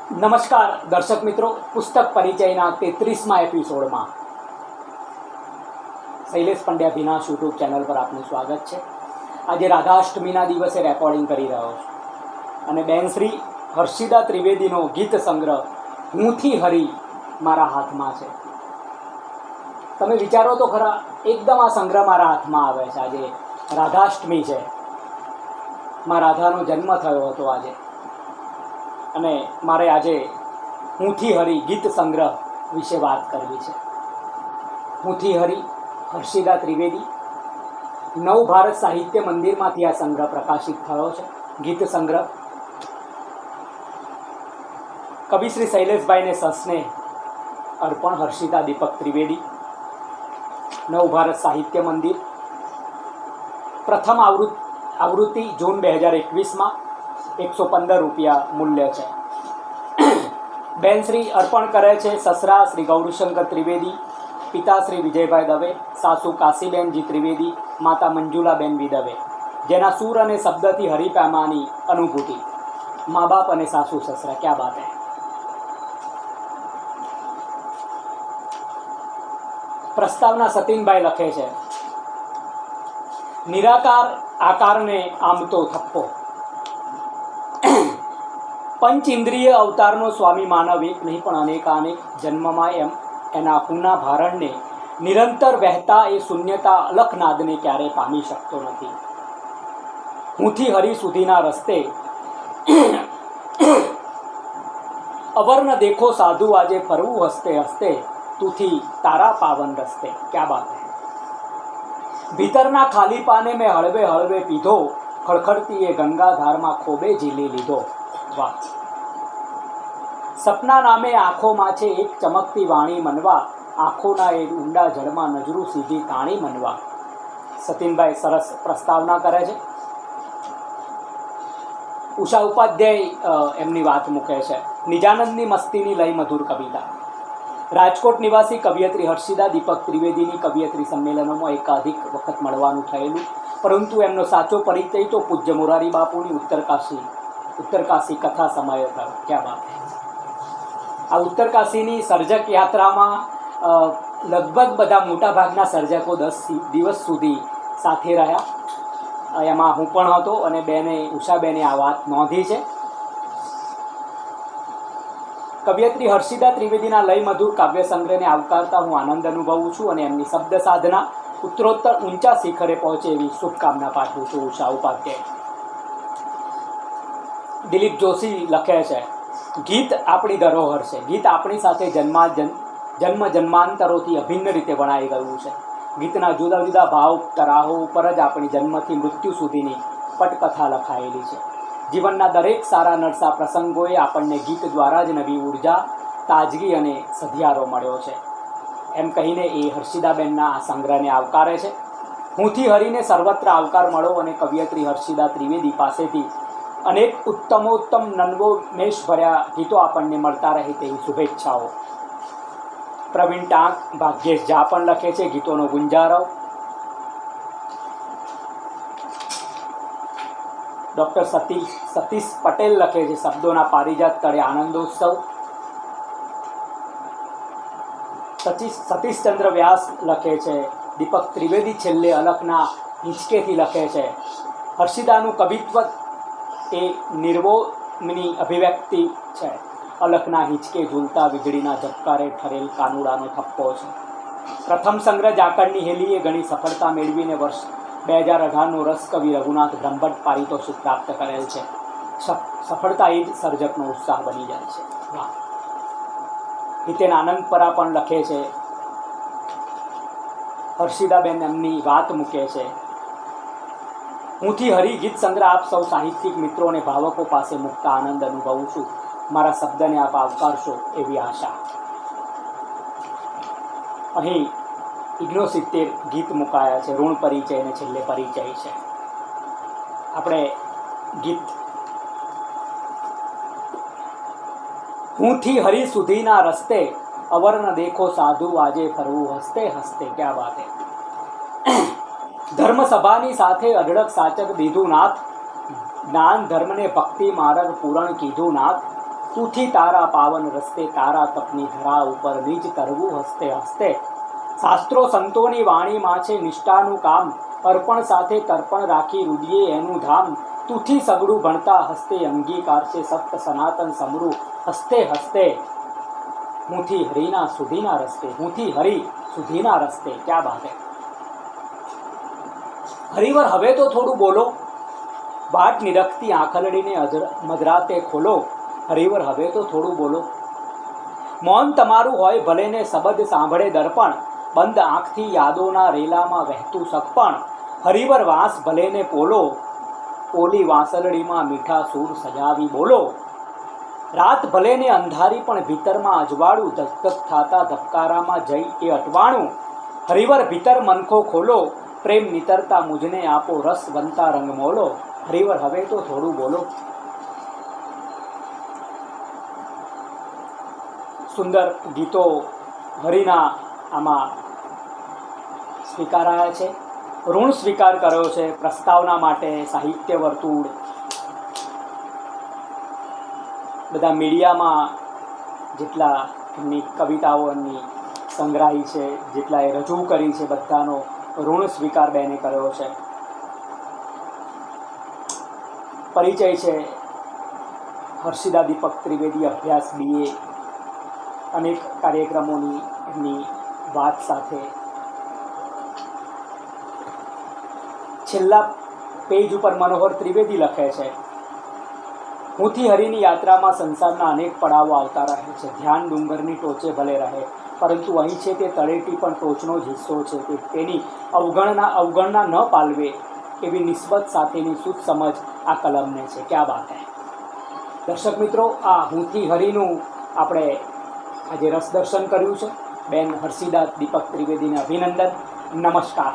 નમસ્કાર દર્શક મિત્રો, પુસ્તક પરિચયના 33મા એપિસોડમાં શૈલેષ પંડ્યા ભીના યુટ્યુબ ચેનલ પર આપનું સ્વાગત છે. આજે રાધાષ્ટમીના દિવસે રેકોર્ડિંગ કરી રહ્યો છું અને બેન શ્રી હર્ષિદા ત્રિવેદીનો ગીત સંગ્રહ હુંથી હરી મારા હાથમાં છે. તમે વિચારો તો ખરા, એકદમ આ સંગ્રહ મારા હાથમાં આવે છે. આજે રાધાષ્ટમી છે, માં રાધાનો જન્મ થયો હતો આજે, અને મારે આજે હુંથી હરી ગીત સંગ્રહ વિશે વાત કરવી છે. હુંથી હરી હર્ષિદા ત્રિવેદી, નવ ભારત સાહિત્ય મંદિરમાંથી આ સંગ્રહ પ્રકાશિત થયો છે. ગીત સંગ્રહ કવિ શ્રી શૈલેષભાઈને સસને અર્પણ. હર્ષિદા દીપક ત્રિવેદી, નવ ભારત સાહિત્ય મંદિર, પ્રથમ આવૃત્તિ જૂન 2021માં, 115 રૂપિયા મૂલ્ય છે. બેન શ્રી અર્પણ કરે છે સસરા શ્રી ગૌરીશંકર ત્રિવેદી, પિતા શ્રી વિજયભાઈ દવે, સાસુ કાશીબેનજી ત્રિવેદી, માતા મંજુલાબેન વી દવે, જેના સૂર અને શબ્દથી હરિપામાની અનુભૂતિ. મા બાપ અને સાસુ સસરા, ક્યાં બાત હે. પ્રસ્તાવના સતીનભાઈ લખે છે, નિરાકાર આકારને આમ તો થપ્પો, પંચ ઇન્દ્રિય અવતારનો સ્વામી માનવ એક નહીં પણ અનેકાનેક જન્મમાં એમ એના હુના ભારણને નિરંતર વહેતા એ શૂન્યતા અલખનાદને ક્યારેય પામી શકતો નથી. હુંથી હરી સુધીના રસ્તે અવર્ણ દેખો સાધુ આજે ફરવું હસ્તે હસ્તે, તુથી તારા પાવન રસ્તે. ક્યાં બાત હે. ભીતરના ખાલી પાને મેં હળવે હળવે પીધો, ખળખળતી એ ગંગાધારમાં ખોબે ઝીલી લીધો. વાહ. સપના નામે આંખોમાં છે એક ચમકતી વાણી મનવા, આંખોના એ ઊંડા જળમાં નજરું સીધી તાણી મનવા. સતીનભાઈ સરસ પ્રસ્તાવના કરે છે. ઉષા ઉપાધ્યાય એમની વાત મૂકે છે. નિજાનંદની મસ્તીની લય મધુર કવિતા. રાજકોટ નિવાસી કવિયત્રી હર્ષિદા દીપક ત્રિવેદીની કવિયત્રી સંમેલનોમાં એકાધિક વખત મળવાનું થયેલું, પરંતુ એમનો સાચો પરિચય તો પૂજ્ય મોરારી બાપુની ઉત્તરકાશી કથા સમયે થયો. ક્યાં વાત. આ ઉત્તરકાશીની સર્જક યાત્રામાં લગભગ બધા મોટાભાગના સર્જકો 10 દિવસ સુધી સાથે રહ્યા. એમાં હું પણ હતો અને ઉષાબેને આ વાત નોંધી છે. કવિયત્રી હર્ષિદા ત્રિવેદીના લય મધુર કાવ્ય સંગ્રહને આવકારતા હું આનંદ અનુભવું છું અને એમની શબ્દ સાધના ઉત્તરોત્તર ઊંચા શિખરે પહોંચે એવી શુભકામના પાઠવું છું. ઉષા ઉપાધ્યાય. દિલીપ જોશી લખે છે, ગીત આપણી ધરોહર છે. ગીત આપણી સાથે જન્મ જન્માંતરોથી અભિન્ન રીતે વણાઈ ગયું છે. ગીતના જુદા જુદા ભાવ તરાહો ઉપર જ આપણી જન્મથી મૃત્યુ સુધીની પટકથા લખાયેલી છે. જીવનના દરેક સારા નરસા પ્રસંગોએ આપણને ગીત દ્વારા જ નવી ઉર્જા, તાજગી અને સધિયારો મળ્યો છે. એમ કહીને એ હર્ષિદાબેનના આ સંગ્રહને આવકારે છે. હુંથી હરીને સર્વત્ર આવકાર મળો અને કવિયત્રી હર્ષિદા ત્રિવેદી પાસેથી અનેક ઉત્તમોત્તમ નન્વોમેશ ભર્યા ગીતો આપણને મળતા રહે તેવી શુભેચ્છાઓ. પ્રવીણ ટાંક, ભાગ્યેશ ઝા પણ લખે છે, ગીતોનો ગુંજારવ. ડૉક્ટર સતીશ પટેલ લખે છે, શબ્દોના પારિજાત તળે આનંદોત્સવ. સતીશચંદ્ર વ્યાસ લખે છે, દીપક ત્રિવેદી છેલ્લે અલખના હિંચકેથી લખે છે, હર્ષિદાનું કવિત્વ એ નિર્વોમની અભિવ્યક્તિ છે. અલખના હિંચકે ઝૂલતા વીજળીના ઝબકારે ઠરેલ કાનુડાનો થપ્પો છે. પ્રથમ સંગ્રહ ઝાકળની હેલીએ ઘણી સફળતા મેળવીને વર્ષ 2018નું રસકવિ રઘુનાથ બ્રહ્મભટ્ટ પારિતોષિક પ્રાપ્ત કરેલ છે. સફળતા એ જ સર્જકનો ઉત્સાહ બની જાય છે. વાહ. હિતેન આનંદપરા પણ લખે છે, હર્ષિદાબેન એમની વાત મૂકે છે, હુંથી હરી ગીત સંગ્રહ આપ સૌ સાહિત્યિક મિત્રો અને ભાવકો પાસે મુકતા આનંદ અનુભવું છું. મારા શબ્દને આપ આવકારશો એવી આશા. અહીં 69 ગીત મુકાયા છે. ઋણ પરિચય અને છેલ્લે પરિચય છે. આપણે ગીત હુંથી હરી સુધીના રસ્તે અવર્ણ દેખો સાધુ આજે ફરવું હસ્તે હસ્તે. ક્યાં વાત હે. ધર્મસભાની સાથે અઢળક સાચક દીધું નાથ, જ્ઞાન ધર્મને ભક્તિ માર્ગ પૂરણ કીધું નાથ, તુથી તારા પાવન રસ્તે તારા તપની ધરા ઉપર નિજ તરવું હસ્તે હસ્તે શાસ્ત્રો સંતોની વાણીમાં છે નિષ્ઠાનું કામ અર્પણ સાથે તર્પણ રાખી રુદીએ એનું ધામ તુથી સગડું ભણતા હસ્તે અંગીકાર છે સત્ય સનાતન સમરૂ હસ્તે હસ્તે હુંથી હરિના સુધીના રસ્તે હુંથી હરિ સુધીના રસ્તે ક્યાં બાત હે હરિવર હવે તો થોડું બોલો વાટ નિરખતી આંખલડીને મધરાતે ખોલો હરિવર હવે તો થોડું બોલો મૌન તમારું હોય ભલે ને શબ્દ સાંભળે દર્પણ બંધ આંખથી યાદોના રેલામાં વહેતું સગપણ હરિવર વાંસ ભલે ને પોલો ઓલી વાંસલડીમાં મીઠા સૂર સજાવી બોલો રાત ભલે ને અંધારી પણ ભીતરમાં અજવાળું ધકધક થાતા ધબકારામાં જઈ એ અટવાણું હરિવર ભીતર મનખો ખોલો પ્રેમ નિતરતા મુજને આપો રસ બનતા રંગ મોલો હરિવર હવે તો થોડું બોલો સુંદર ગીતો હરિના આમાં સ્વીકારાયા છે ઋણ સ્વીકાર કર્યો છે પ્રસ્તાવના માટે સાહિત્ય વર્તુળ બધા મીડિયામાં જેટલા એમની કવિતાઓની સંગ્રહી છે જેટલા એ રજૂ કરી છે બધાનો ઋણ સ્વીકાર બેને કર્યો છે પરિચય છે હર્ષિદા દીપક ત્રિવેદી અભ્યાસ BA અનેક કાર્યક્રમોની એમની વાત સાથે છેલ્લા પેજ ઉપર મનોહર ત્રિવેદી લખે છે હુંથી હરિની યાત્રામાં સંસારના અનેક પડાવો આવતા રહે છે ધ્યાન ડુંગરની ટોચે ભલે રહે પરંતુ અહીં છે તે તળેટી પણ ટોચનો જ હિસ્સો છે તેની અવગણના ન પાલવે એવી નિસ્બત સાથેની શુદ્ધ સમજ આ કલમને છે ક્યાં વાત હે દર્શક મિત્રો આ હુંથી હરિનું આપણે આજે રસદર્શન કર્યું છે બેન હર્ષિદા દીપક ત્રિવેદીને અભિનંદન નમસ્કાર